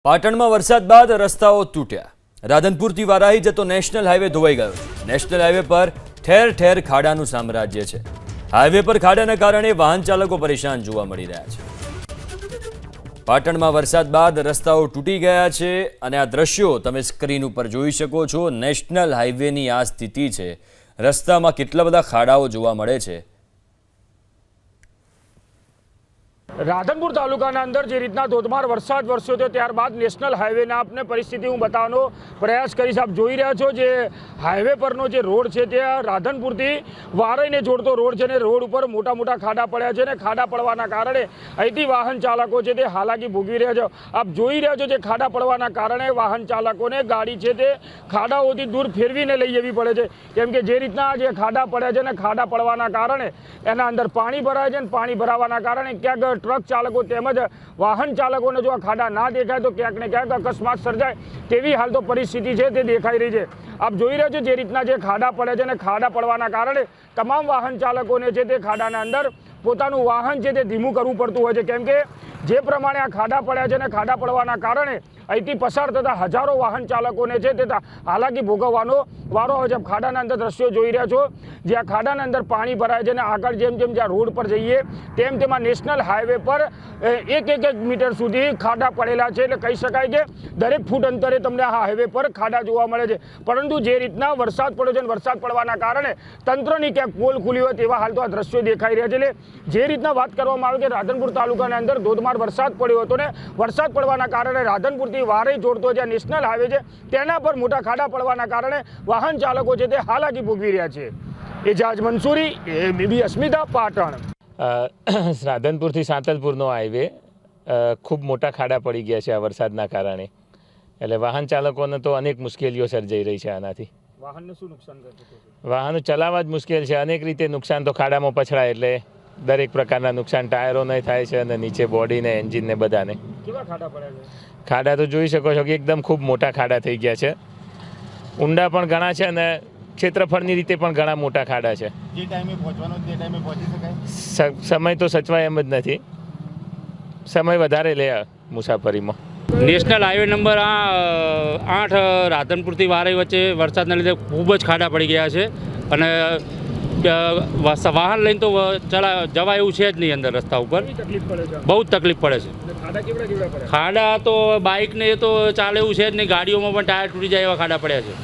પાટણમાં વરસાદ બાદ રસ્તાઓ તૂટ્યા। રાધનપુરથી વારાહી જતો નેશનલ હાઈવે ધોવાઈ ગયો। નેશનલ હાઈવે પર ઠેર ઠેર ખાડાનું સામ્રાજ્ય છે। હાઈવે પર ખાડાના કારણે વાહન ચાલકો પરેશાન જોવા મળી રહ્યા છે। પાટણમાં વરસાદ બાદ રસ્તાઓ તૂટી ગયા છે અને આ દ્રશ્યો તમે સ્ક્રીન ઉપર જોઈ શકો છો। નેશનલ હાઈવેની આ સ્થિતિ છે। રસ્તામાં કેટલા બધા ખાડાઓ જોવા મળે છે। રાધનપુર તાલુકાના અંદર જે રીતના ધોધમાર વરસાદ વરસ્યો હતો ત્યારબાદ નેશનલ હાઈવેના આપને પરિસ્થિતિ હું બતાવવાનો પ્રયાસ કરીશ। આપ જોઈ રહ્યા છો જે હાઈવે પરનો જે રોડ છે તે રાધનપુરથી વારાઈને જોડતો રોડ છે ને રોડ ઉપર મોટા મોટા ખાડા પડ્યા છે ને ખાડા પડવાના કારણે અહીંથી વાહન ચાલકો છે તે હાલાકી ભોગવી રહ્યા છે। આપ જોઈ રહ્યા છો જે ખાડા પડવાના કારણે વાહન ચાલકોને ગાડી છે તે ખાડાઓથી દૂર ફેરવીને લઈ જવી પડે છે, કેમ કે જે રીતના જે ખાડા પડ્યા છે ને ખાડા પડવાના કારણે એના અંદર પાણી ભરાય છે ને પાણી ભરાવાના કારણે ક્યાંક ટ્રક ચાલકો તેમજ વાહન ચાલકોને જો આ ખાડા ના દેખાય તો ક્યાંક ને ક્યાંક અકસ્માત સર્જાય તેવી હાલ તો પરિસ્થિતિ છે તે દેખાઈ રહી છે। આપ જોઈ રહ્યા છો જે રીતના જે ખાડા પડે છે અને ખાડા પડવાના કારણે તમામ વાહન ચાલકોને છે તે ખાડાના અંદર પોતાનું વાહન છે તે ધીમું કરવું પડતું હોય છે, કેમ કે જે પ્રમાણે આ ખાડા પડ્યા છે અને ખાડા પડવાના કારણે અહીંથી પસાર થતા હજારો વાહન ચાલકોને છે તે હાલાકી ભોગવવાનો વારો હોય છે। ખાડાના અંદર દ્રશ્યો જોઈ રહ્યા છો જે આ ખાડાના અંદર પાણી ભરાય છે અને આગળ જેમ જેમ જ્યાં રોડ પર જઈએ તેમ તેમાં નેશનલ હાઈવે પર એક મીટર સુધી ખાડા પડેલા છે। એટલે કહી શકાય કે દરેક ફૂટ અંતરે તમને આ હાઈવે પર ખાડા જોવા મળે છે। પરંતુ જે રીતના વરસાદ પડ્યો છે અને વરસાદ પડવાના કારણે તંત્રની ક્યાંક પોલ ખુલી હોય તેવા હાલ તો આ દ્રશ્યો દેખાઈ રહ્યા છે। એટલે જે રીતના વાત કરવામાં આવે કે રાધનપુર તાલુકાના અંદર ધોધમાર વરસાદ પડ્યો હતો ને વરસાદ પડવાના કારણે રાધનપુરથી વારાહી જોડતો જે નેશનલ હાઈવે છે તેના પર મોટા ખાડા પડવાના કારણે વાહન ચાલકો છે તે હાલાકી ભોગવી રહ્યા છે। એજાજ મંસૂરી, એબીપી અસ્મિતા, પાટણ। રાધનપુરથી સાંતલપુરનો હાઈવે ખૂબ મોટા ખાડા પડી ગયા છે આ વરસાદના કારણે, એટલે વાહન ચાલકોને તો અનેક મુશ્કેલીઓ સર્જાઈ રહી છે આનાથી। વાહનને શું નુકસાન થતું છે? વાહનો ચલાવવા જ મુશ્કેલ છે, અનેક રીતે નુકસાન તો ખાડામાં પછડાય એટલે દરેક પ્રકારના નુકસાન ટાયરોને થાય છે અને નીચે બોડીને એન્જિનને બધાને। કેવા ખાડા પડ્યા છે? ખાડા તો જોઈ શકો છો કે એકદમ ખૂબ મોટા ખાડા થઈ ગયા છે, ઊંડા પણ ઘણા છે અને ક્ષેત્રફળની રીતે પણ ઘણા મોટા ખાડા છે। જે ટાઈમે પહોંચવાનો તે ટાઈમે પહોંચી શકાય? સમય તો સચવાય એમ જ નથી, સમય વધારે લે મુસાફરીમાં। નેશનલ હાઈવે નંબર 8 રાધનપુરથી વારાહી વચ્ચે વરસાદના લીધે ખૂબ જ ખાડા પડી ગયા છે અને વાહન લઈને તો જવાય એવું છે જ નહીં અંદર રસ્તા ઉપર। બહુ જ તકલીફ પડે છે। ખાડા તો બાઇકને એ તો ચાલે એવું છે જ નહીં, ગાડીઓમાં પણ ટાયર તૂટી જાય એવા ખાડા પડ્યા છે।